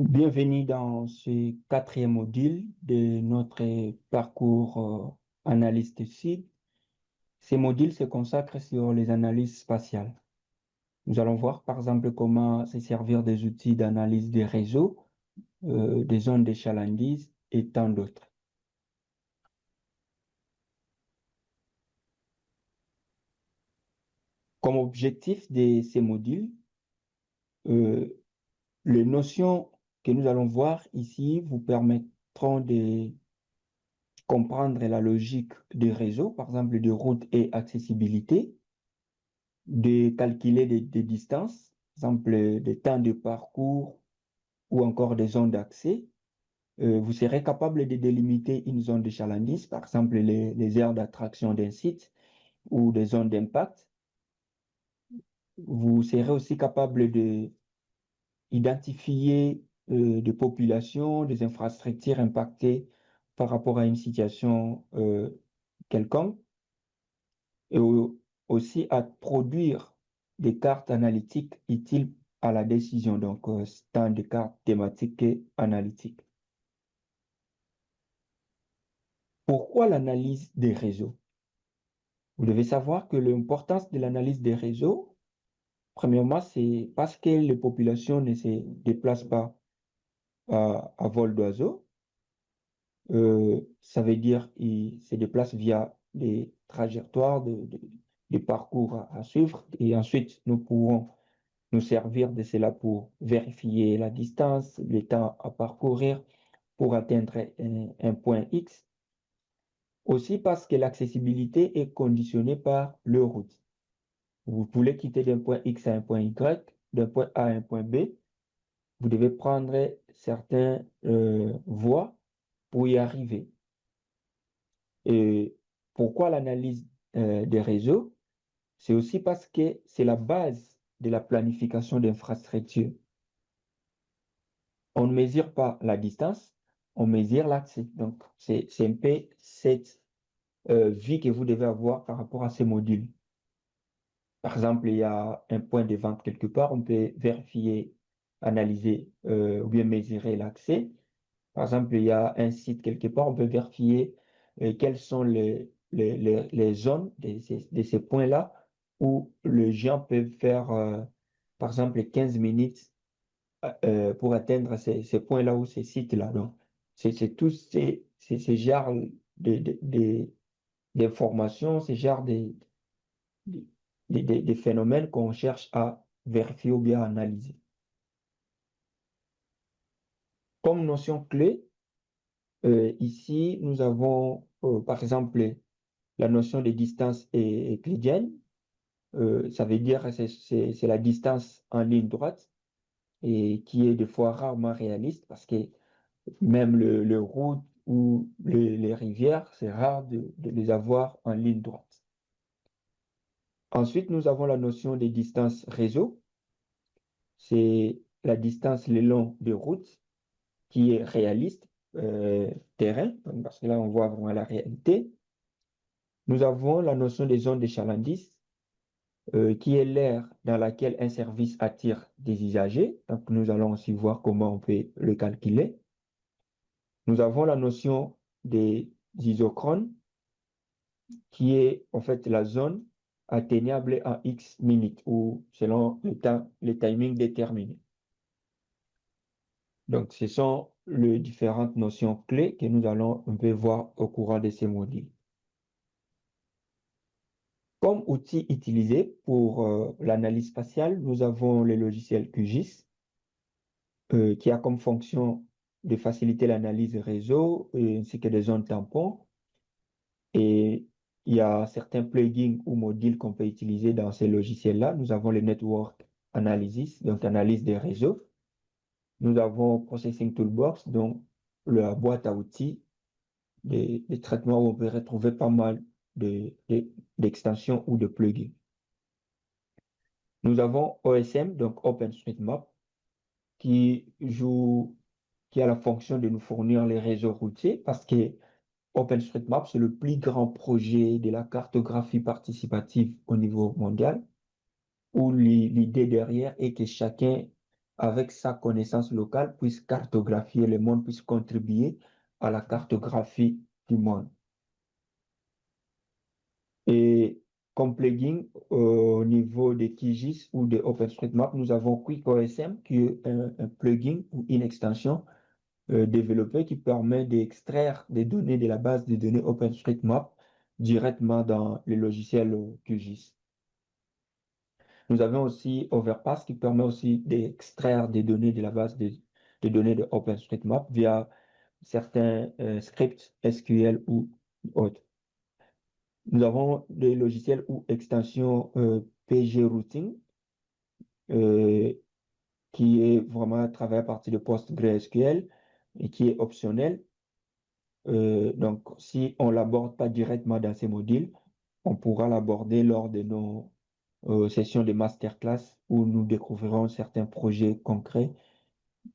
Bienvenue dans ce quatrième module de notre parcours analyste site. Ce module se consacre sur les analyses spatiales. Nous allons voir par exemple comment se servir des outils d'analyse des réseaux, des ondes d'échalandise et tant d'autres. Comme objectif de ces modules, euh, les notions que nous allons voir ici vous permettront de comprendre la logique des réseaux, par exemple de route et accessibilité, de calculer des distances, par exemple des temps de parcours ou encore des zones d'accès. Vous serez capable de délimiter une zone d'échalandise, par exemple les aires d'attraction d'un site ou des zones d'impact. Vous serez aussi capable de identifier des populations, des infrastructures impactées par rapport à une situation quelconque et aussi à produire des cartes analytiques utiles à la décision, donc tant des cartes thématiques et analytiques. Pourquoi l'analyse des réseaux? Vous devez savoir que l'importance de l'analyse des réseaux, premièrement, c'est parce que les populations ne se déplacent pas à vol d'oiseau. Ça veut dire qu'ils se déplacent via des trajectoires, des parcours à suivre, et ensuite nous pourrons nous servir de cela pour vérifier la distance, le temps à parcourir pour atteindre un point X. Aussi parce que l'accessibilité est conditionnée par le route. Vous voulez quitter d'un point X à un point Y, d'un point A à un point B, vous devez prendre certaines voies pour y arriver. Et pourquoi l'analyse des réseaux? C'est aussi parce que c'est la base de la planification d'infrastructures. On ne mesure pas la distance, on mesure l'accès. Donc, c'est un peu cette vie que vous devez avoir par rapport à ces modules. Par exemple, il y a un point de vente quelque part, on peut vérifier, analyser ou bien mesurer l'accès. Par exemple, il y a un site quelque part, on peut vérifier quelles sont les zones de ces points-là où les gens peuvent faire, par exemple, 15 minutes pour atteindre ces points-là ou ces sites-là. Donc, c'est tous ces genres d'informations, ces genres de, de phénomènes qu'on cherche à vérifier ou bien à analyser. Comme notion clé, ici, nous avons, par exemple, la notion de distance euclidienne. Ça veut dire que c'est la distance en ligne droite et qui est des fois rarement réaliste parce que même le route ou les rivières, c'est rare de les avoir en ligne droite. Ensuite, nous avons la notion des distances réseau. C'est la distance le long des routes qui est réaliste, terrain, parce que là, on voit vraiment la réalité. Nous avons la notion des zones d'échalandise, qui est l'aire dans laquelle un service attire des usagers. Donc, nous allons aussi voir comment on peut le calculer. Nous avons la notion des isochrones, qui est en fait la zone atteignable en X minutes ou selon le temps, le timing déterminé. Donc, ce sont les différentes notions clés que nous allons un peu voir au courant de ces modules. Comme outil utilisé pour l'analyse spatiale, nous avons le logiciel QGIS, qui a comme fonction de faciliter l'analyse réseau ainsi que des zones tampons. Et il y a certains plugins ou modules qu'on peut utiliser dans ces logiciels-là. Nous avons le Network Analysis, donc analyse des réseaux. Nous avons Processing Toolbox, donc la boîte à outils des traitements où on peut retrouver pas mal d'extensions ou de plugins. Nous avons OSM, donc OpenStreetMap, qui a la fonction de nous fournir les réseaux routiers parce que OpenStreetMap, c'est le plus grand projet de la cartographie participative au niveau mondial, où l'idée derrière est que chacun avec sa connaissance locale, puisse cartographier le monde, puisse contribuer à la cartographie du monde. Et comme plugin, au niveau de QGIS ou de OpenStreetMap, nous avons QuickOSM, qui est un plugin ou une extension développée qui permet d'extraire des données de la base de données OpenStreetMap directement dans le logiciel QGIS. Nous avons aussi Overpass qui permet aussi d'extraire des données de la base de données de OpenStreetMap via certains scripts SQL ou autres. Nous avons des logiciels ou extensions PG Routing qui est vraiment travaillé à partir de PostgreSQL et qui est optionnel. Donc, si on ne l'aborde pas directement dans ces modules, on pourra l'aborder lors de nos sessions de masterclass où nous découvrirons certains projets concrets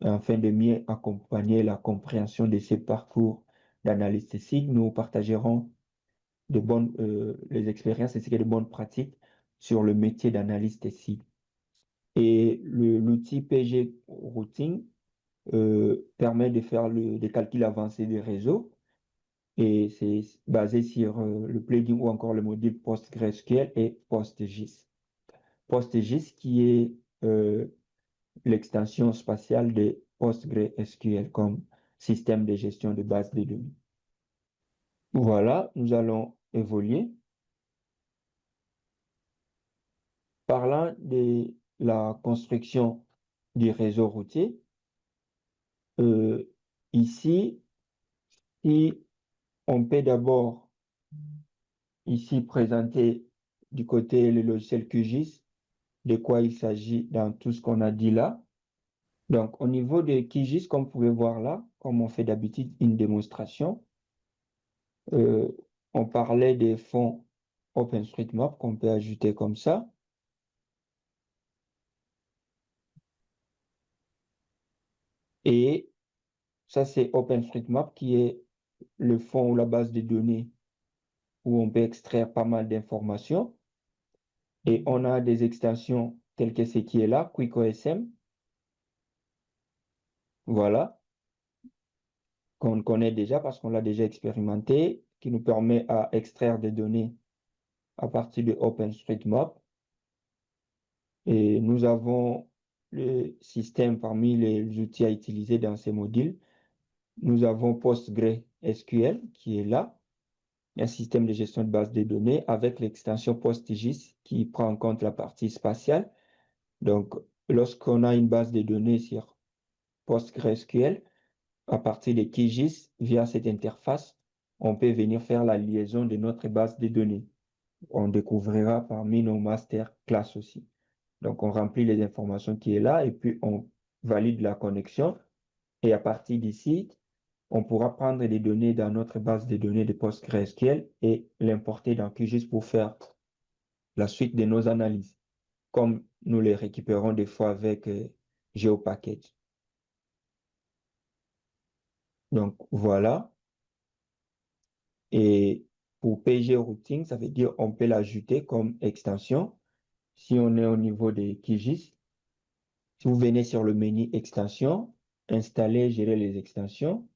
afin de mieux accompagner la compréhension de ces parcours d'analyse SIG. Nous partagerons les expériences ainsi que de bonnes pratiques sur le métier d'analyste SIG. Et l'outil PG Routing permet de faire des calculs avancés des réseaux et c'est basé sur le plugin ou encore le module PostgreSQL et PostGIS. PostGIS qui est l'extension spatiale de PostgreSQL comme système de gestion de base de données. Voilà, nous allons évoluer. Parlant de la construction du réseau routier, ici, si on peut d'abord ici présenter du côté le logiciel QGIS, de quoi il s'agit dans tout ce qu'on a dit là. Donc, au niveau de QGIS, comme vous pouvez voir là, comme on fait d'habitude une démonstration, on parlait des fonds OpenStreetMap qu'on peut ajouter comme ça. Et ça, c'est OpenStreetMap qui est le fond ou la base de données où on peut extraire pas mal d'informations. Et on a des extensions telles que ce qui est là, QuickOSM. Voilà, qu'on connaît déjà parce qu'on l'a déjà expérimenté, qui nous permet à extraire des données à partir de OpenStreetMap. Et nous avons le système parmi les outils à utiliser dans ces modules. Nous avons PostgreSQL qui est là, un système de gestion de base de données avec l'extension PostGIS qui prend en compte la partie spatiale. Donc, lorsqu'on a une base de données sur PostgreSQL, à partir de QGIS, via cette interface, on peut venir faire la liaison de notre base de données. On découvrira parmi nos masterclass aussi. Donc, on remplit les informations qui est là et puis on valide la connexion. Et à partir d'ici, on pourra prendre des données dans notre base de données de PostgreSQL et l'importer dans QGIS pour faire la suite de nos analyses, comme nous les récupérons des fois avec GeoPackage. Donc, voilà. Et pour PG Routing, ça veut dire on peut l'ajouter comme extension. Si on est au niveau de QGIS, si vous venez sur le menu extension, installer, gérer les extensions.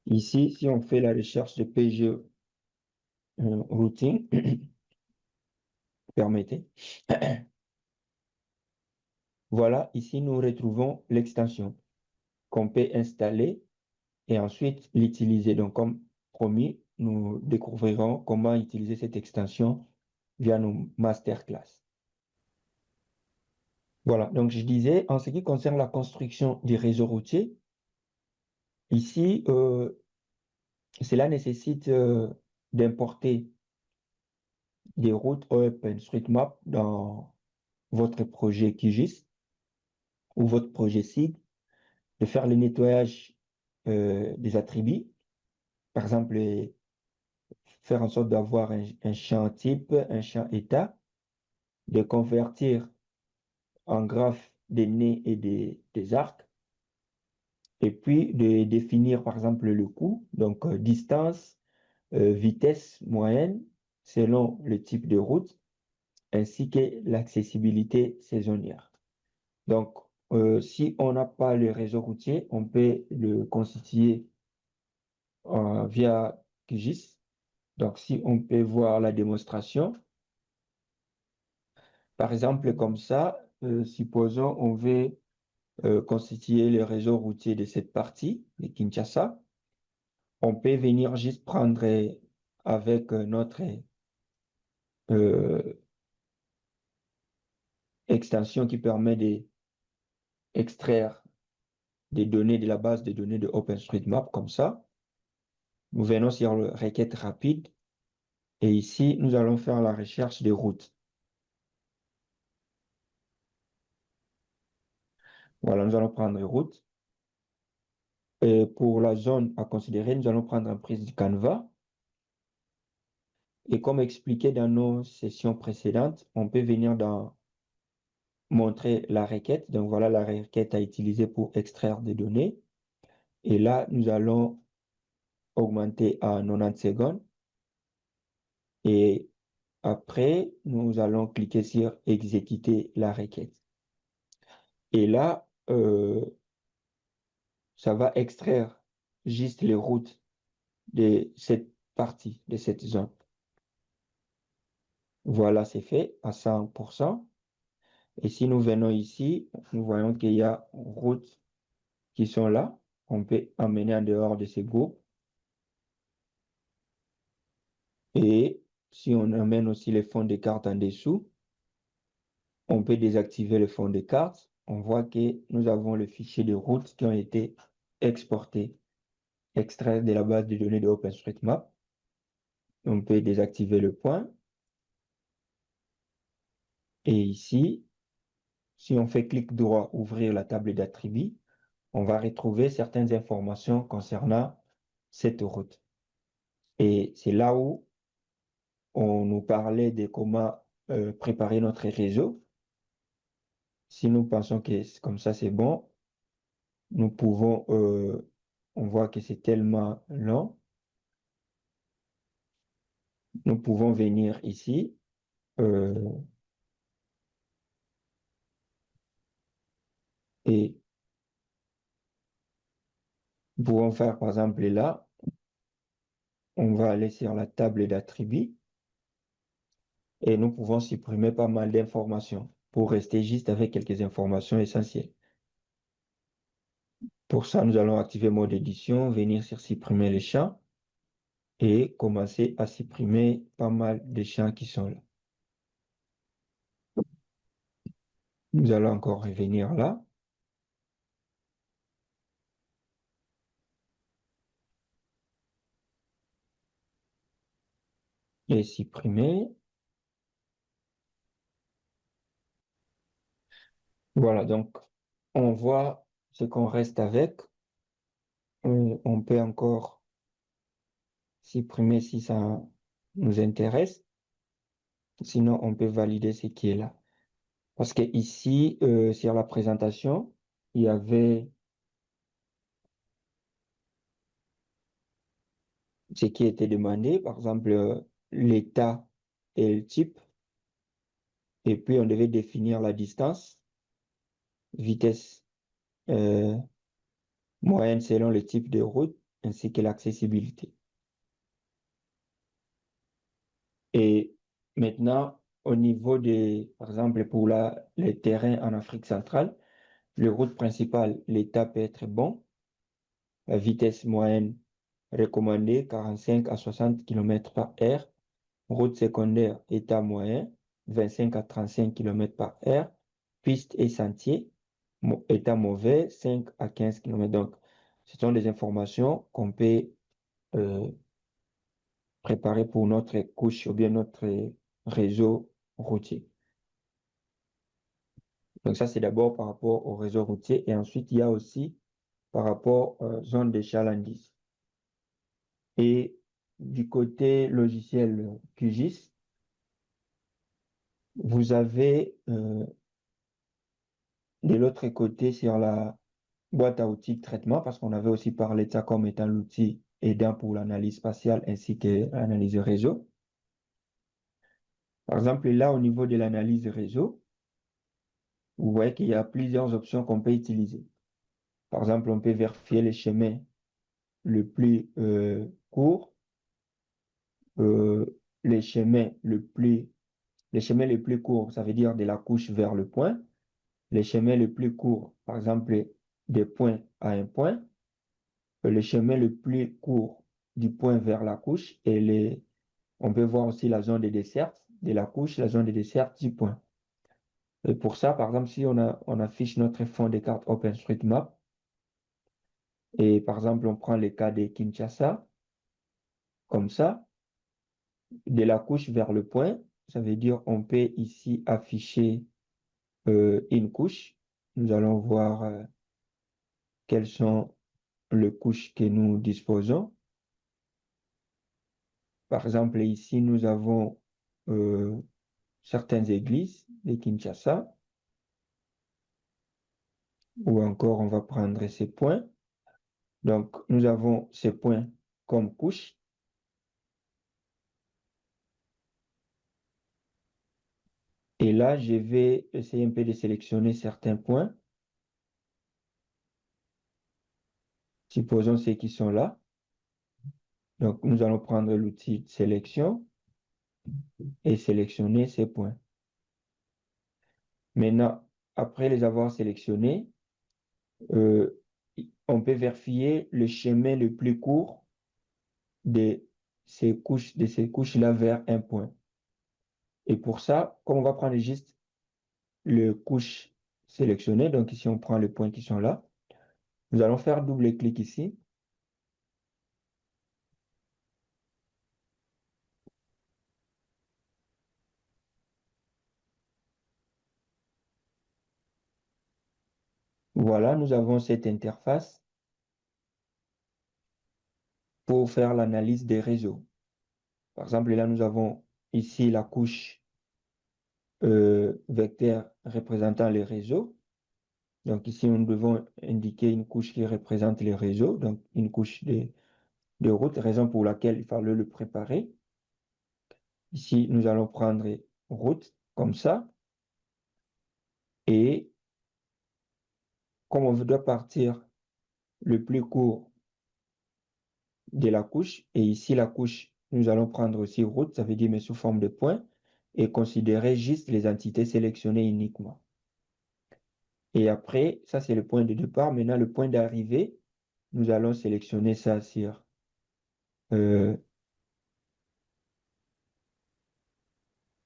Ici, si on fait la recherche de PG Routing, permettez. Voilà, ici, nous retrouvons l'extension qu'on peut installer et ensuite l'utiliser. Donc, comme promis, nous découvrirons comment utiliser cette extension via nos masterclass. Voilà, donc je disais, en ce qui concerne la construction du réseau routier, ici, cela nécessite d'importer des routes OpenStreetMap dans votre projet QGIS ou votre projet SIG, de faire le nettoyage des attributs, par exemple, faire en sorte d'avoir un champ type, un champ état, de convertir en graphe des nez et des arcs, et puis de définir par exemple le coût, donc distance, vitesse moyenne selon le type de route, ainsi que l'accessibilité saisonnière. Donc, si on n'a pas le réseau routier, on peut le constituer via QGIS. Donc, si on peut voir la démonstration, par exemple, comme ça, supposons on veut constituer le réseau routier de cette partie de Kinshasa, on peut venir juste prendre avec notre euh, extension qui permet d'extraire des données de la base de données de OpenStreetMap comme ça. Nous venons sur le requête rapide et ici, nous allons faire la recherche des routes. Voilà, nous allons prendre les routes. Et pour la zone à considérer, nous allons prendre une prise du Canva. Et comme expliqué dans nos sessions précédentes, on peut venir dans montrer la requête. Donc voilà la requête à utiliser pour extraire des données. Et là, nous allons augmenter à 90 secondes. Et après, nous allons cliquer sur exécuter la requête. Et là, ça va extraire juste les routes de cette partie, de cette zone. Voilà, c'est fait à 100%. Et si nous venons ici, nous voyons qu'il y a routes qui sont là. On peut emmener en dehors de ces groupes. Et si on amène aussi les fonds de carte en dessous, on peut désactiver le fond de carte. On voit que nous avons le fichier de routes qui ont été exportés, extraits de la base de données de OpenStreetMap. On peut désactiver le point. Et ici, si on fait clic droit, ouvrir la table d'attributs, on va retrouver certaines informations concernant cette route. Et c'est là où on nous parlait de comment préparer notre réseau. Si nous pensons que comme ça, c'est bon, nous pouvons, on voit que c'est tellement long, nous pouvons venir ici, et nous pouvons faire, par exemple, là, on va aller sur la table d'attributs et nous pouvons supprimer pas mal d'informations pour rester juste avec quelques informations essentielles. Pour ça, nous allons activer mode édition, venir sur supprimer les champs et commencer à supprimer pas mal de champs qui sont là. Nous allons encore revenir là. Et supprimer. Voilà, donc on voit ce qu'on reste avec. On peut encore supprimer si ça nous intéresse. Sinon, on peut valider ce qui est là. Parce que ici, sur la présentation, il y avait ce qui était demandé, par exemple, l'état et le type. Et puis, on devait définir la distance, vitesse moyenne selon le type de route, ainsi que l'accessibilité. Et maintenant, au niveau des, par exemple, pour les terrains en Afrique centrale, les routes principales, l'état peut être bon. La vitesse moyenne recommandée, 45 à 60 km par heure. Route secondaire, état moyen, 25 à 35 km par heure. Piste et sentier, état mauvais, 5 à 15 km. Donc, ce sont des informations qu'on peut préparer pour notre couche ou bien notre réseau routier. Donc ça, c'est d'abord par rapport au réseau routier. Et ensuite, il y a aussi par rapport aux zones de chalandise. Et du côté logiciel QGIS, vous avez de l'autre côté sur la boîte à outils de traitement, parce qu'on avait aussi parlé de ça comme étant l'outil aidant pour l'analyse spatiale ainsi que l'analyse réseau. Par exemple, là, au niveau de l'analyse réseau, vous voyez qu'il y a plusieurs options qu'on peut utiliser. Par exemple, on peut vérifier le chemin le plus court, euh, les chemins les chemins les plus courts, ça veut dire de la couche vers le point. Les chemins les plus courts, par exemple, des points à un point. Le chemin le plus court du point vers la couche on peut voir aussi la zone de desserte de la couche, la zone de desserte du point. Et pour ça, par exemple, si on affiche notre fond de carte OpenStreetMap, et par exemple, on prend le cas de Kinshasa, comme ça, de la couche vers le point, ça veut dire on peut ici afficher une couche. Nous allons voir quelles sont les couches que nous disposons. Par exemple, ici, nous avons euh, certaines églises de Kinshasa, ou encore on va prendre ces points. Donc, nous avons ces points comme couche. Et là, je vais essayer un peu de sélectionner certains points. Supposons ceux qui sont là. Donc, nous allons prendre l'outil de sélection et sélectionner ces points. Maintenant, après les avoir sélectionnés, euh, on peut vérifier le chemin le plus court de de ces couches-là vers un point. Et pour ça, comme on va prendre juste le couche sélectionné, donc ici on prend les points qui sont là, nous allons faire double-clic ici. Voilà, nous avons cette interface pour faire l'analyse des réseaux. Par exemple, là, nous avons ici la couche vecteur représentant les réseaux. Donc ici, nous devons indiquer une couche qui représente les réseaux, donc une couche de route, raison pour laquelle il fallait le préparer. Ici, nous allons prendre route comme ça. Et comme on doit partir le plus court de la couche, et ici la couche, nous allons prendre aussi route, ça veut dire mais sous forme de points, et considérer juste les entités sélectionnées uniquement. Et après, ça c'est le point de départ. Maintenant, le point d'arrivée, nous allons sélectionner ça sur euh,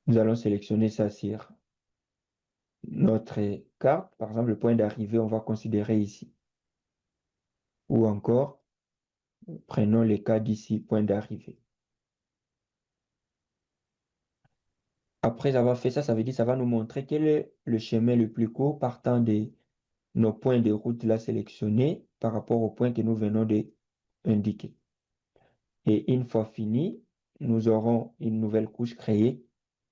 nous allons sélectionner ça sur notre carte. Par exemple, le point d'arrivée, on va considérer ici. Ou encore, prenons le cas d'ici, point d'arrivée. Après avoir fait ça, ça veut dire que ça va nous montrer quel est le chemin le plus court partant de nos points de route là sélectionnés par rapport au point que nous venons d'indiquer. Et une fois fini, nous aurons une nouvelle couche créée.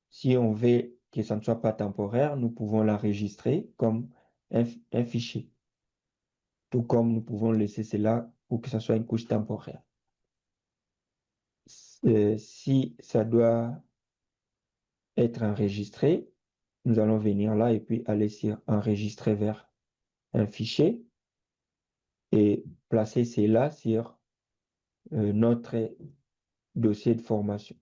Si on veut que ça ne soit pas temporaire, nous pouvons l'enregistrer comme un fichier. Tout comme nous pouvons laisser cela pour que ça soit une couche temporaire. Si ça doit être enregistré, nous allons venir là et puis aller sur enregistrer vers un fichier et placer cela sur notre dossier de formation.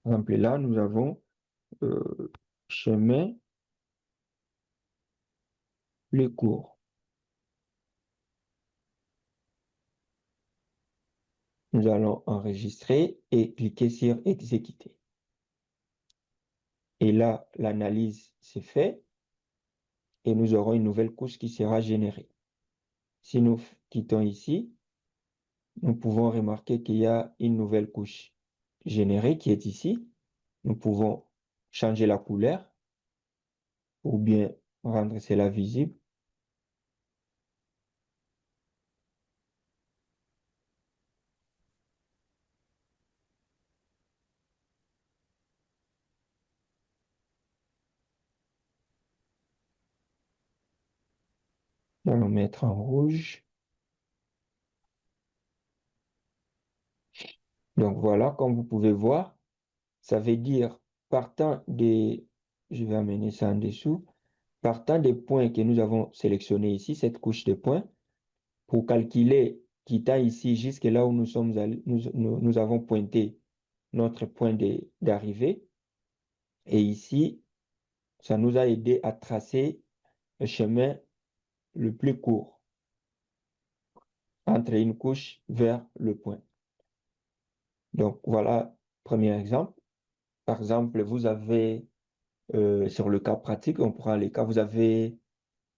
Par exemple, là, nous avons chemin le cours. Nous allons enregistrer et cliquer sur exécuter. Et là, l'analyse s'est faite et nous aurons une nouvelle couche qui sera générée. Si nous quittons ici, nous pouvons remarquer qu'il y a une nouvelle couche générée qui est ici. Nous pouvons changer la couleur ou bien rendre cela visible. Nous allons mettre en rouge. Donc voilà, comme vous pouvez voir, ça veut dire partant des, je vais amener ça en dessous, partant des points que nous avons sélectionnés ici, cette couche de points, pour calculer, quittant ici jusque là où nous sommes allés, nous avons pointé notre point d'arrivée. Et ici, ça nous a aidé à tracer le chemin le plus court entre une couche vers le point. Donc voilà, premier exemple. Par exemple, vous avez, sur le cas pratique, on prend les cas, vous avez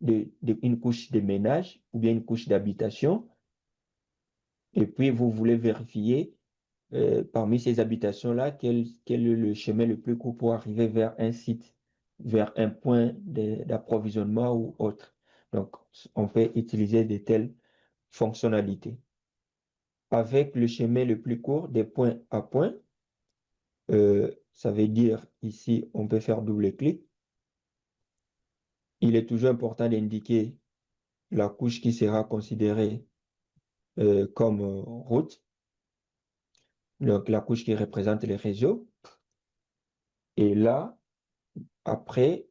une couche de ménage ou bien une couche d'habitation, et puis vous voulez vérifier parmi ces habitations-là, quel est le chemin le plus court pour arriver vers un site, vers un point d'approvisionnement ou autre. Donc, on peut utiliser de telles fonctionnalités. Avec le chemin le plus court des points à point, ça veut dire ici, on peut faire double-clic. Il est toujours important d'indiquer la couche qui sera considérée comme route, donc la couche qui représente les réseaux. Et là, après,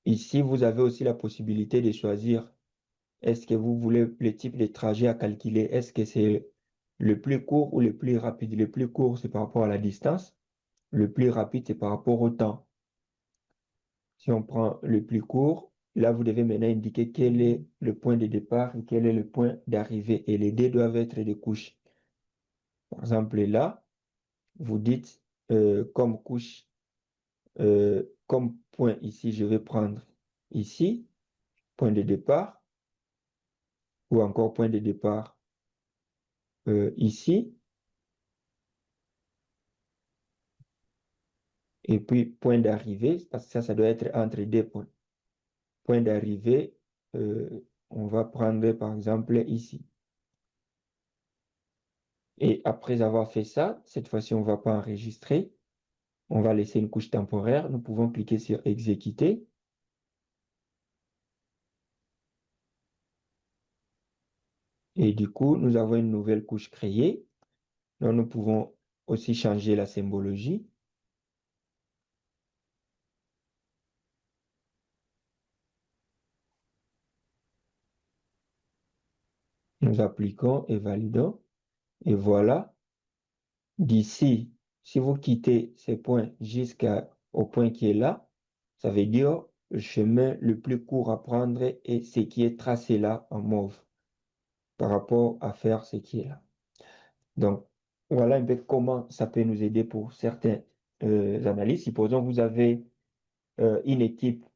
ici, vous avez aussi la possibilité de choisir est-ce que vous voulez le type de trajet à calculer, est-ce que c'est le plus court ou le plus rapide. Le plus court, c'est par rapport à la distance. Le plus rapide, c'est par rapport au temps. Si on prend le plus court, là, vous devez maintenant indiquer quel est le point de départ et quel est le point d'arrivée. Et les deux doivent être des couches. Par exemple, là, vous dites comme couche, comme point ici, je vais prendre ici, point de départ, ou encore point de départ ici, et puis point d'arrivée, parce que ça doit être entre deux points. Point d'arrivée, on va prendre par exemple ici. Et après avoir fait ça, cette fois-ci, on ne va pas enregistrer. On va laisser une couche temporaire. Nous pouvons cliquer sur exécuter. Et du coup, nous avons une nouvelle couche créée. Donc, nous pouvons aussi changer la symbologie. Nous appliquons et validons. Et voilà. D'ici, si vous quittez ces points jusqu'au point qui est là, ça veut dire le chemin le plus court à prendre est ce qui est tracé là en mauve par rapport à faire ce qui est là. Donc, voilà un peu comment ça peut nous aider pour certaines analyses. Supposons que vous avez une équipe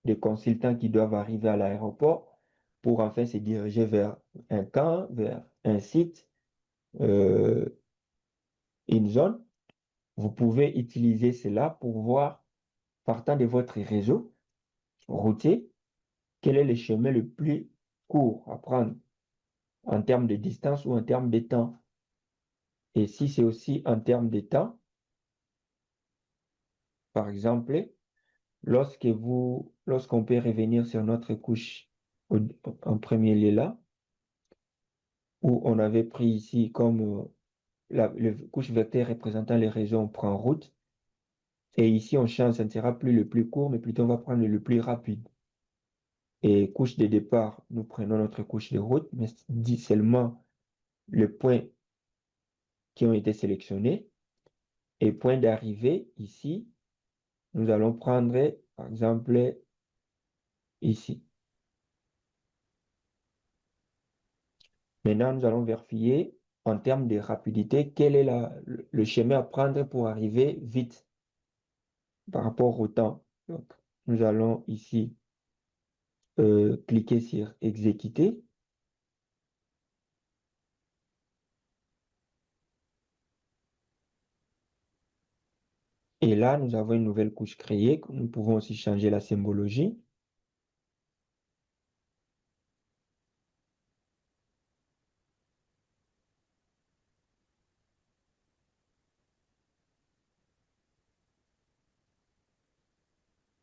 de consultants qui doivent arriver à l'aéroport pour enfin se diriger vers un camp, vers un site, euh, une zone. Vous pouvez utiliser cela pour voir, partant de votre réseau routier, quel est le chemin le plus court à prendre en termes de distance ou en termes de temps. Et si c'est aussi en termes de temps, par exemple, lorsqu'on peut revenir sur notre couche en premier lieu là, où on avait pris ici comme la couche vecteur représentant les réseaux, on prend route. Et ici, on change, ça ne sera plus le plus court, mais plutôt on va prendre le plus rapide. Et couche de départ, nous prenons notre couche de route, mais dit seulement les points qui ont été sélectionnés. Et point d'arrivée, ici, nous allons prendre, par exemple, ici. Maintenant, nous allons vérifier en termes de rapidité, quel est le chemin à prendre pour arriver vite par rapport au temps. Donc, nous allons ici cliquer sur exécuter. Et là, nous avons une nouvelle couche créée. Nous pouvons aussi changer la symbologie.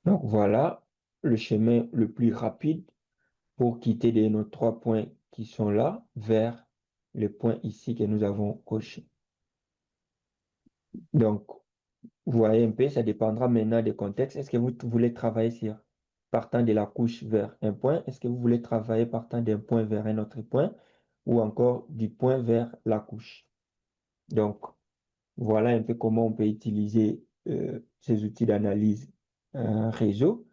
Donc voilà le chemin le plus rapide pour quitter nos trois points qui sont là vers le point ici que nous avons coché. Donc, vous voyez un peu, ça dépendra maintenant des contextes. Est-ce que vous voulez travailler sur partant de la couche vers un point? Est-ce que vous voulez travailler partant d'un point vers un autre point? Ou encore du point vers la couche? Donc, voilà un peu comment on peut utiliser ces outils d'analyse réseau.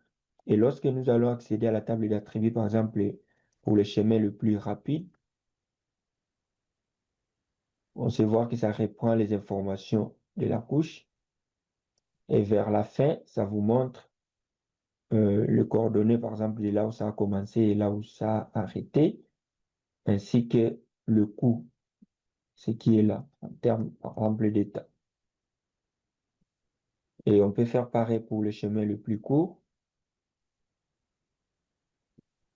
Et lorsque nous allons accéder à la table d'attributs, par exemple, pour le chemin le plus rapide, on sait voir que ça reprend les informations de la couche. Et vers la fin, ça vous montre le coordonnées, par exemple, de là où ça a commencé et là où ça a arrêté, ainsi que le coût, ce qui est là, en termes, par exemple, d'état. Et on peut faire pareil pour le chemin le plus court.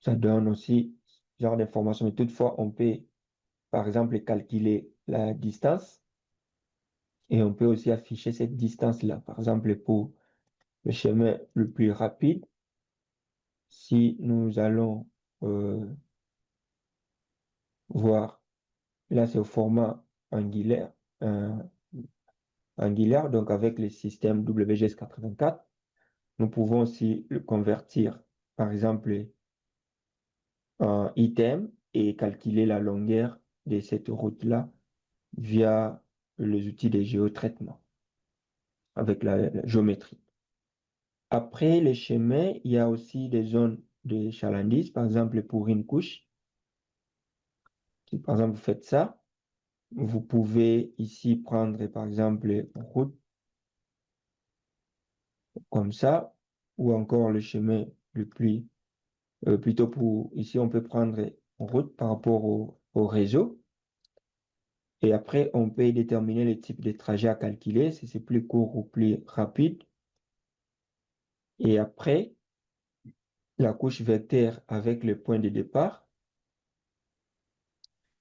Ça donne aussi ce genre d'informations. Mais toutefois, on peut, par exemple, calculer la distance et on peut aussi afficher cette distance-là. Par exemple, pour le chemin le plus rapide, si nous allons voir, là, c'est au format angulaire, euh, angulaire, donc avec le système WGS84, nous pouvons aussi le convertir, par exemple, en item et calculer la longueur de cette route-là via les outils de géotraitement avec la géométrie. Après les chemins, il y a aussi des zones de chalandise, par exemple pour une couche. Si par exemple vous faites ça, vous pouvez ici prendre par exemple une route comme ça, ou encore le chemin le plus, plutôt pour, ici on peut prendre une route par rapport au réseau. Et après, on peut déterminer le type de trajet à calculer, si c'est plus court ou plus rapide. Et après, la couche vecteur avec le point de départ.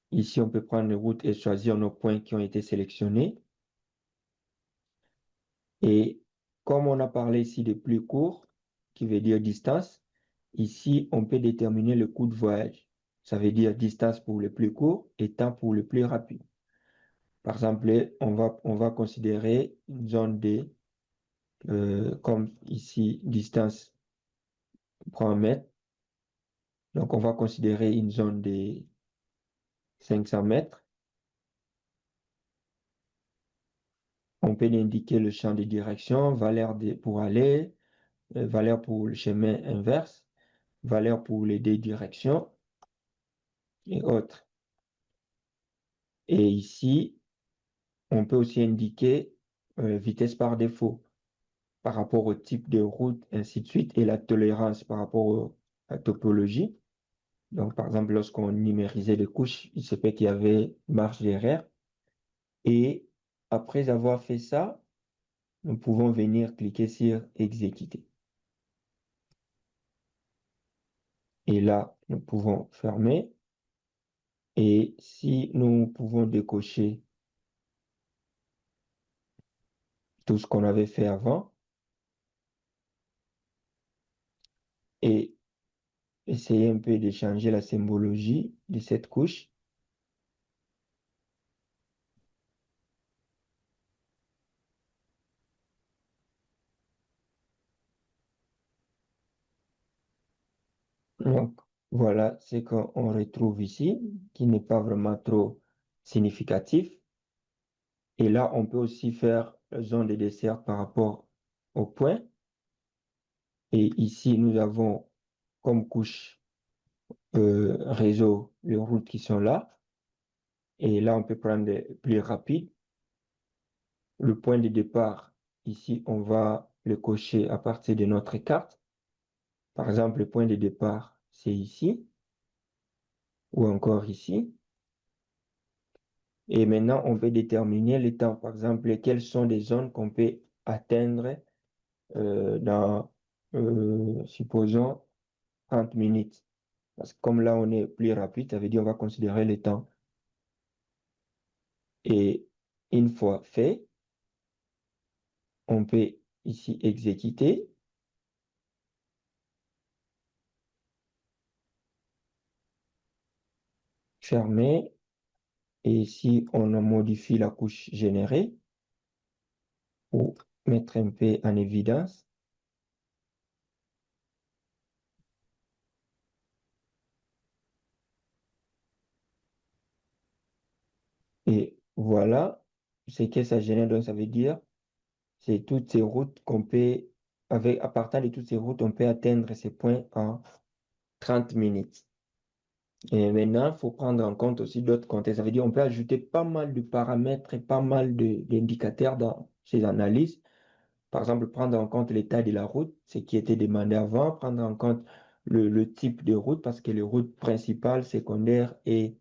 Ici, on peut prendre une route et choisir nos points qui ont été sélectionnés. Et comme on a parlé ici de plus court, qui veut dire distance, ici, on peut déterminer le coût de voyage. Ça veut dire distance pour le plus court et temps pour le plus rapide. Par exemple, on va considérer une zone de, comme ici, distance pour 1 mètre. Donc, on va considérer une zone de 500 mètres. On peut indiquer le champ de direction, valeur pour aller, valeur pour le chemin inverse, valeur pour les deux directions et autres. Et ici, on peut aussi indiquer vitesse par défaut par rapport au type de route, ainsi de suite, et la tolérance par rapport à la topologie. Donc, par exemple, lorsqu'on numérisait les couches, il se peut qu'il y avait marge d'erreur. Et après avoir fait ça, nous pouvons venir cliquer sur exécuter. Et là, nous pouvons fermer. Et si nous pouvons décocher tout ce qu'on avait fait avant et essayer un peu de changer la symbologie de cette couche. Donc, voilà ce qu'on retrouve ici, qui n'est pas vraiment trop significatif. Et là, on peut aussi faire la zone de dessert par rapport au point. Et ici, nous avons comme couche réseau les routes qui sont là. Et là, on peut prendre des plus rapides. Le point de départ, ici, on va le cocher à partir de notre carte. Par exemple, le point de départ, c'est ici, ou encore ici. Et maintenant, on peut déterminer le temps. Par exemple, quelles sont les zones qu'on peut atteindre dans, supposons, 30 minutes. Parce que comme là, on est plus rapide, ça veut dire on va considérer le temps. Et une fois fait, on peut ici exécuter, fermer, et ici, on modifie la couche générée. pour mettre un peu en évidence. Et voilà ce que ça génère. Donc, ça veut dire, c'est toutes ces routes qu'on peut, à partir de toutes ces routes, on peut atteindre ces points en 30 minutes. Et maintenant, il faut prendre en compte aussi d'autres contextes. Ça veut dire on peut ajouter pas mal de paramètres et pas mal d'indicateurs dans ces analyses. Par exemple, prendre en compte l'état de la route, ce qui était demandé avant, prendre en compte le type de route, parce que les routes principales, secondaires et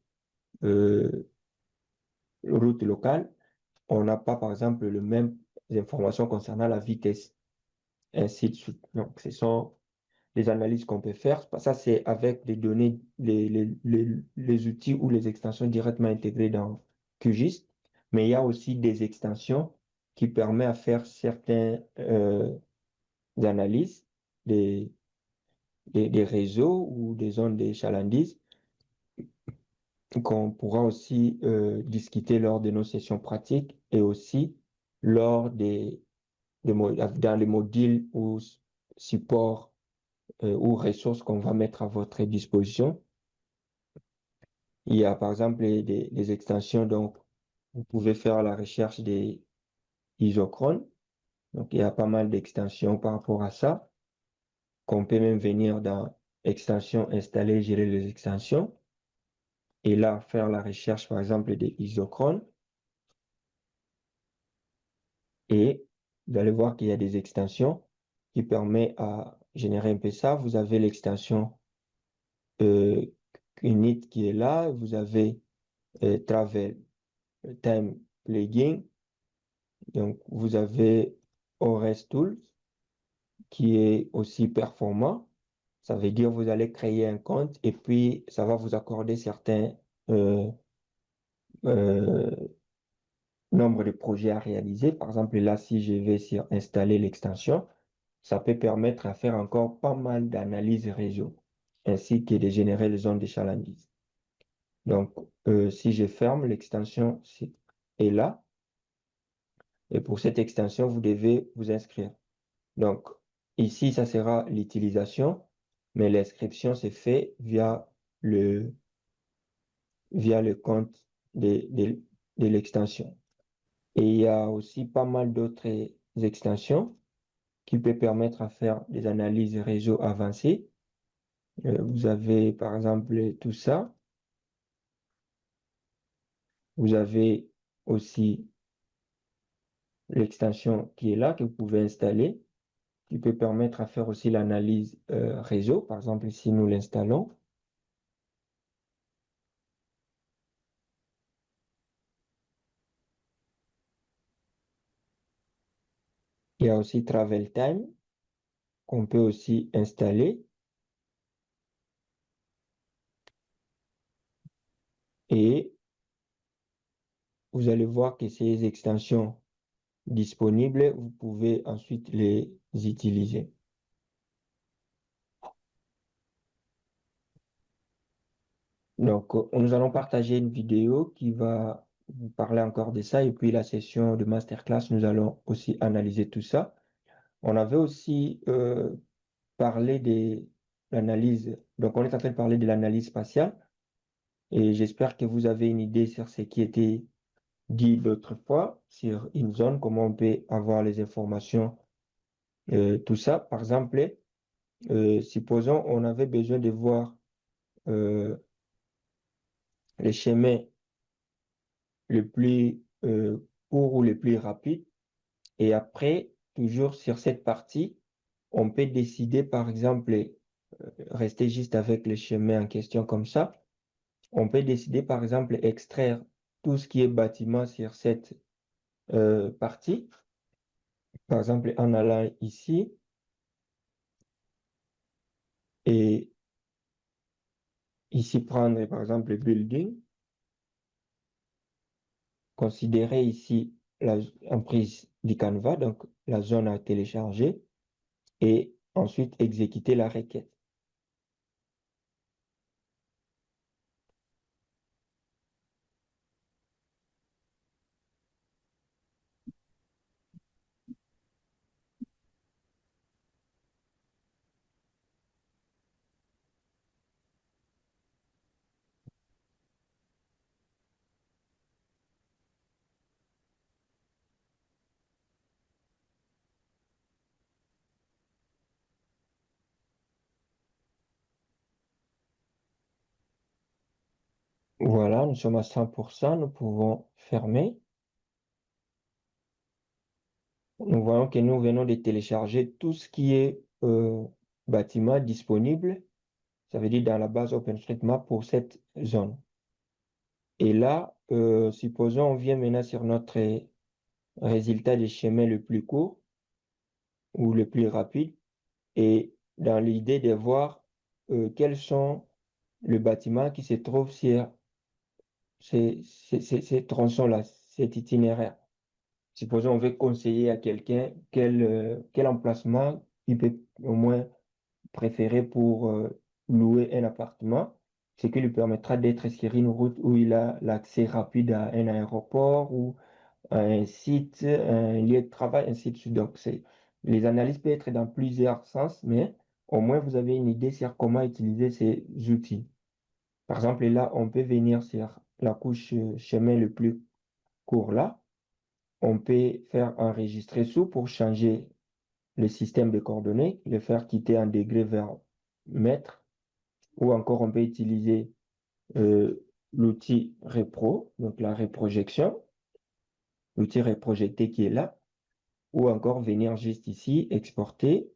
euh, routes locales, on n'a pas, par exemple, les mêmes informations concernant la vitesse, ainsi de suite. Donc, ce sont les analyses qu'on peut faire. Ça, c'est avec des données, les outils ou les extensions directement intégrées dans QGIS. Mais il y a aussi des extensions qui permettent à faire certaines analyses des, des réseaux ou des zones d'échalandise qu'on pourra aussi discuter lors de nos sessions pratiques et aussi lors dans les modules ou supports ou ressources qu'on va mettre à votre disposition. Il y a par exemple des extensions, donc vous pouvez faire la recherche des isochrones. Donc il y a pas mal d'extensions par rapport à ça, qu'on peut même venir dans extension, installer, gérer les extensions, et là faire la recherche par exemple des isochrones. Et vous allez voir qu'il y a des extensions qui permettent à générer un peu ça. Vous avez l'extension euh, init qui est là, vous avez Travel Time Plugin. Donc, vous avez ORES Tools qui est aussi performant. Ça veut dire que vous allez créer un compte et puis ça va vous accorder certains euh, euh, nombres de projets à réaliser. Par exemple, là, si je vais sur installer l'extension, ça peut permettre à faire encore pas mal d'analyses réseau ainsi que de générer les zones d'échalandise. Donc, si je ferme l'extension est là, et pour cette extension, vous devez vous inscrire. Donc, ici, ça sera l'utilisation, mais l'inscription se fait via le compte de l'extension. Et il y a aussi pas mal d'autres extensions qui peuvent permettre à faire des analyses réseau avancées. Vous avez, par exemple, tout ça. Vous avez aussi l'extension qui est là, que vous pouvez installer, qui peut permettre à faire aussi l'analyse réseau. Par exemple, ici, nous l'installons. Il y a aussi Travel Time qu'on peut aussi installer. Et vous allez voir que ces extensions disponibles, vous pouvez ensuite les utiliser. Donc, nous allons partager une vidéo qui va vous parler encore de ça. Et puis, la session de masterclass, nous allons aussi analyser tout ça. On avait aussi parlé de l'analyse. Donc, on est en train de parler de l'analyse spatiale. Et j'espère que vous avez une idée sur ce qui était dit l'autre fois, sur une zone, comment on peut avoir les informations, tout ça. Par exemple, supposons on avait besoin de voir euh, les chemins le plus court ou le plus rapide. Et après, toujours sur cette partie, on peut décider, par exemple, rester juste avec le chemin en question comme ça. On peut décider, par exemple, extraire tout ce qui est bâtiment sur cette partie. Par exemple, en allant ici et ici prendre, par exemple, le building, considérer ici l'emprise du canevas, donc la zone à télécharger, et ensuite exécuter la requête. Voilà, nous sommes à 100%, nous pouvons fermer. Nous voyons que nous venons de télécharger tout ce qui est bâtiment disponible, ça veut dire dans la base OpenStreetMap pour cette zone. Et là, supposons on vient maintenant sur notre résultat des chemins le plus court ou le plus rapide et dans l'idée de voir quels sont les bâtiments qui se trouvent sur ces tronçons-là, cet itinéraire. Supposons on veut conseiller à quelqu'un quel emplacement il peut au moins préférer pour louer un appartement, ce qui lui permettra d'être sur une route où il a l'accès rapide à un aéroport ou à un site, un lieu de travail, ainsi de suite. Donc, les analyses peuvent être dans plusieurs sens, mais au moins vous avez une idée sur comment utiliser ces outils. Par exemple, là, on peut venir sur la couche chemin le plus court là. On peut faire enregistrer sous pour changer le système de coordonnées, le faire quitter en degrés vers mètres, ou encore on peut utiliser l'outil Repro, donc la réprojection, l'outil réprojecté qui est là, ou encore venir juste ici, exporter,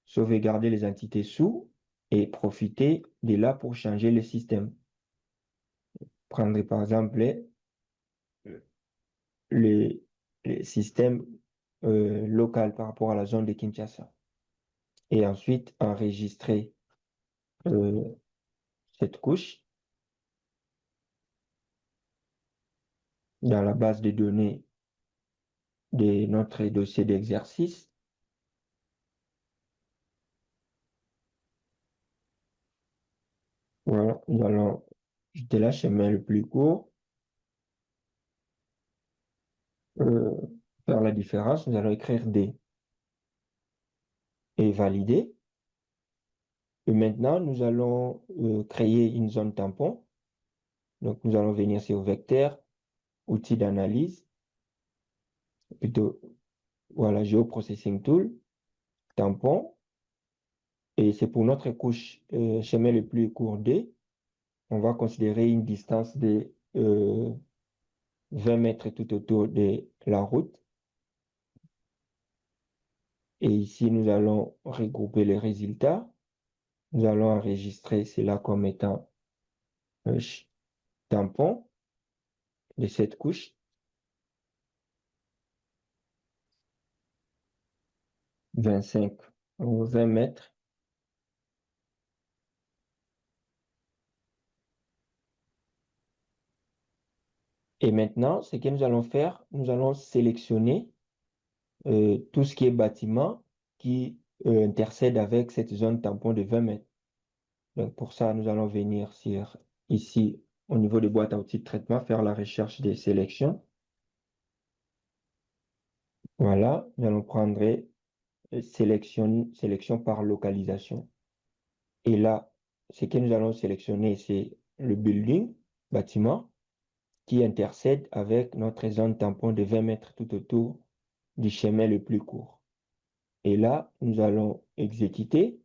sauvegarder les entités sous et profiter de là pour changer le système. Prendre par exemple les, les systèmes local par rapport à la zone de Kinshasa et ensuite enregistrer euh, cette couche dans la base de données de notre dossier d'exercice. Voilà, nous allons jeter la chemin le plus court, euh, faire la différence. Nous allons écrire D et valider. Et maintenant, nous allons créer une zone tampon. Donc, nous allons venir sur vecteur, outil d'analyse, plutôt, voilà, Geoprocessing Tool, tampon. Et c'est pour notre couche chemin le plus court D. On va considérer une distance de 20 mètres tout autour de la route. Et ici, nous allons regrouper les résultats. Nous allons enregistrer cela comme étant un tampon de cette couche. 25 ou 20 mètres. Et maintenant, ce que nous allons faire, nous allons sélectionner tout ce qui est bâtiment qui intercède avec cette zone tampon de 20 mètres. Donc pour ça, nous allons venir sur ici, au niveau des boîtes à outils de traitement, faire la recherche des sélections. Voilà, nous allons prendre sélection par localisation. Et là, ce que nous allons sélectionner, c'est le building, bâtiment, qui intercède avec notre zone tampon de 20 mètres tout autour du chemin le plus court. Et là, nous allons exécuter.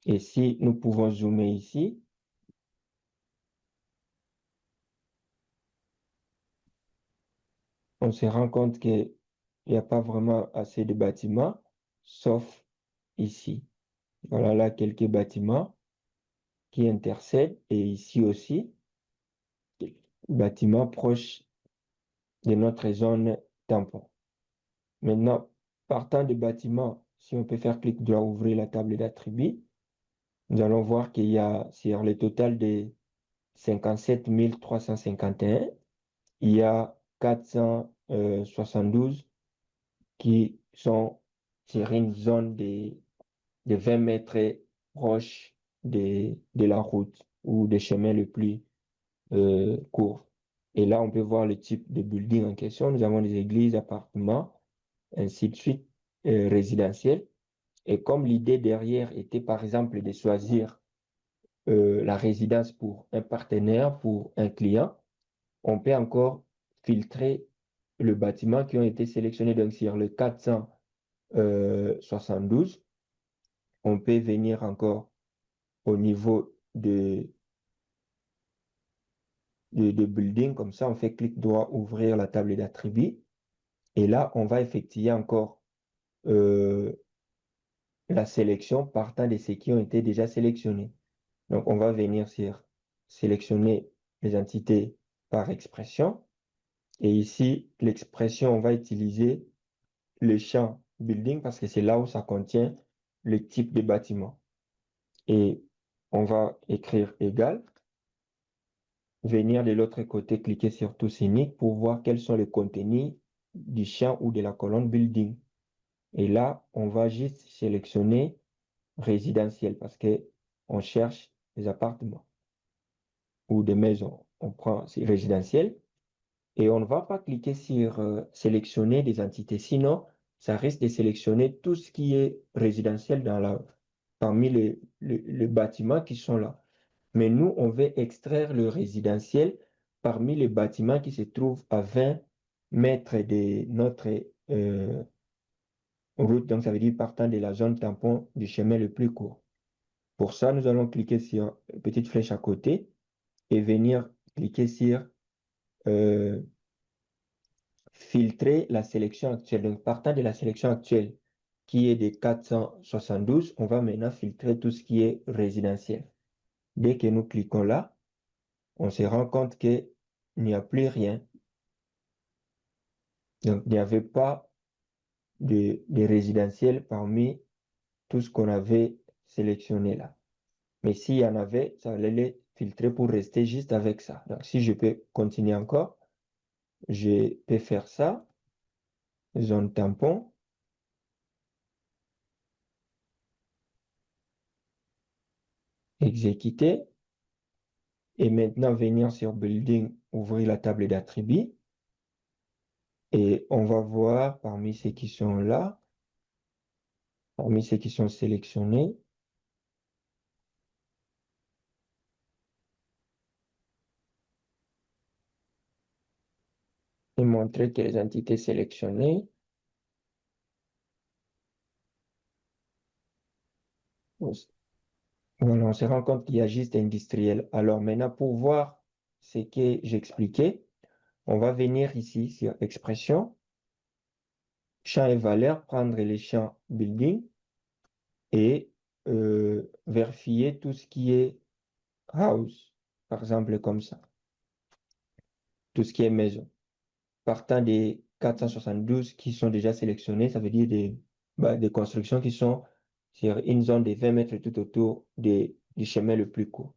Et si nous pouvons zoomer ici, on se rend compte qu'il n'y a pas vraiment assez de bâtiments, sauf ici. Voilà là quelques bâtiments qui intercèdent. Et ici aussi, bâtiments proches de notre zone tampon. Maintenant, partant des bâtiments, si on peut faire clic droit, ouvrir la table d'attributs, nous allons voir qu'il y a sur le total de 57 351, il y a 472 qui sont sur une zone de 20 mètres proche de la route ou des chemins le plus court. Et là, on peut voir le type de building en question. Nous avons des églises, appartements, ainsi de suite, résidentiels. Et comme l'idée derrière était, par exemple, de choisir la résidence pour un partenaire, pour un client, on peut encore filtrer le bâtiment qui ont été sélectionnés. Donc, sur le 472, on peut venir encore au niveau de building. Comme ça, on fait clic droit, ouvrir la table d'attributs. Et là, on va effectuer encore la sélection partant de ceux qui ont été déjà sélectionnés. Donc, on va venir sur sélectionner les entités par expression. Et ici, l'expression, on va utiliser le champ building parce que c'est là où ça contient le type de bâtiment. Et on va écrire égal. Venir de l'autre côté, cliquer sur tous unique pour voir quels sont les contenus du champ ou de la colonne building. Et là, on va juste sélectionner résidentiel parce que on cherche des appartements ou des maisons. On prend résidentiel et on ne va pas cliquer sur sélectionner des entités. Sinon, ça risque de sélectionner tout ce qui est résidentiel parmi les bâtiments qui sont là. Mais nous, on veut extraire le résidentiel parmi les bâtiments qui se trouvent à 20 mètres de notre route. Donc, ça veut dire partant de la zone tampon du chemin le plus court. Pour ça, nous allons cliquer sur une petite flèche à côté et venir cliquer sur filtrer la sélection actuelle. Donc, partant de la sélection actuelle qui est de 472, on va maintenant filtrer tout ce qui est résidentiel. Dès que nous cliquons là, on se rend compte qu'il n'y a plus rien. Donc, il n'y avait pas de résidentiel parmi tout ce qu'on avait sélectionné là. Mais s'il y en avait, ça allait les filtrer pour rester juste avec ça. Donc, si je peux continuer encore, je peux faire ça. Zone tampon. Exécuter. Et maintenant, venir sur Building, ouvrir la table d'attributs. Et on va voir parmi ceux qui sont là, parmi ceux qui sont sélectionnés, et montrer que les entités sélectionnées, voilà, on se rend compte qu'il y a juste industriel. Alors maintenant, pour voir ce que j'expliquais, on va venir ici sur expression, champ et valeur, prendre les champs building et vérifier tout ce qui est house, par exemple comme ça, tout ce qui est maison. Partant des 472 qui sont déjà sélectionnés, ça veut dire des constructions qui sont sur une zone de 20 mètres tout autour du chemin le plus court.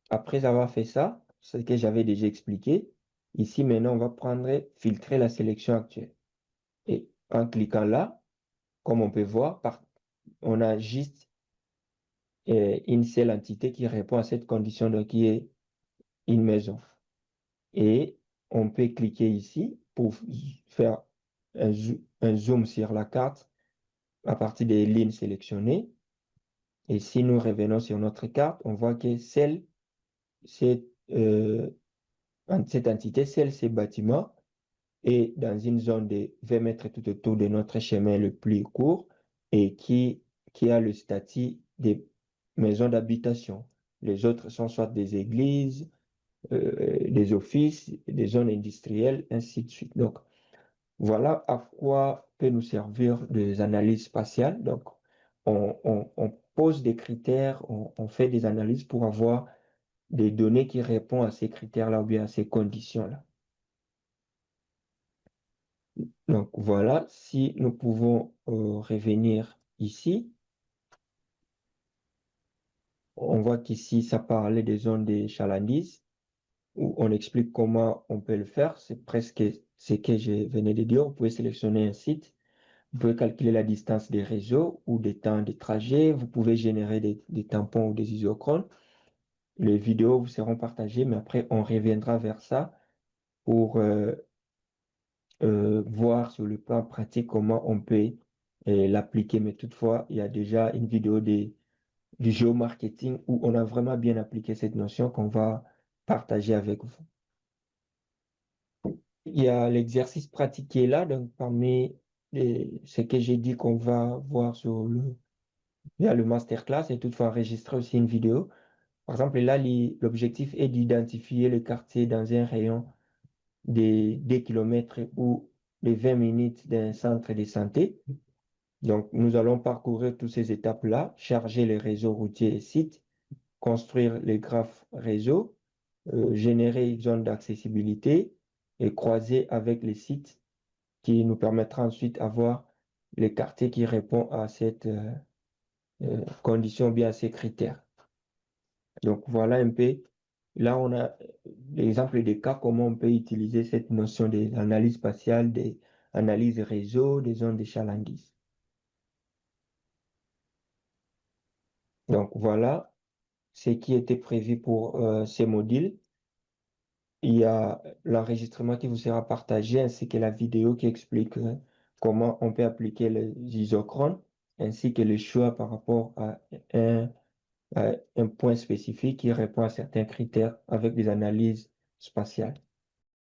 Après avoir fait ça, ce que j'avais déjà expliqué, ici maintenant on va prendre, filtrer la sélection actuelle. Et en cliquant là, comme on peut voir, on a juste une seule entité qui répond à cette condition, donc qui est une maison. Et on peut cliquer ici pour faire un zoom sur la carte à partir des lignes sélectionnées. Et si nous revenons sur notre carte, on voit que cette entité, ces bâtiments, est dans une zone de 20 mètres tout autour de notre chemin le plus court et qui a le statut des maisons d'habitation. Les autres sont soit des églises, des offices, des zones industrielles, ainsi de suite. Donc, voilà à quoi peut nous servir des analyses spatiales. Donc, on pose des critères, on fait des analyses pour avoir des données qui répondent à ces critères-là ou bien à ces conditions-là. Donc, voilà, si nous pouvons revenir ici, on voit qu'ici, ça parlait des zones de chalandise, où on explique comment on peut le faire. C'est presque ce que je venais de dire. Vous pouvez sélectionner un site, vous pouvez calculer la distance des réseaux ou des temps de trajet, vous pouvez générer des tampons ou des isochrones. Les vidéos vous seront partagées, mais après, on reviendra vers ça pour voir sur le plan pratique comment on peut l'appliquer. Mais toutefois, il y a déjà une vidéo du géomarketing où on a vraiment bien appliqué cette notion qu'on va partager avec vous. Il y a l'exercice pratique qui est là, donc parmi ce que j'ai dit qu'on va voir via le masterclass et toutefois enregistrer aussi une vidéo. Par exemple, là, l'objectif est d'identifier le quartier dans un rayon des 2 kilomètres ou de 20 minutes d'un centre de santé. Donc, nous allons parcourir toutes ces étapes-là, charger les réseaux routiers et sites, construire les graphes réseau, générer une zone d'accessibilité et croiser avec les sites qui nous permettra ensuite d'avoir les quartiers qui répondent à cette condition, bien à ces critères. Donc, voilà un peu. Là, on a l'exemple des cas, comment on peut utiliser cette notion d'analyse spatiale, des analyses réseau, des zones d'achalandise. Donc, voilà ce qui était prévu pour ces modules. Il y a l'enregistrement qui vous sera partagé ainsi que la vidéo qui explique comment on peut appliquer les isochrones ainsi que le choix par rapport à un point spécifique qui répond à certains critères avec des analyses spatiales.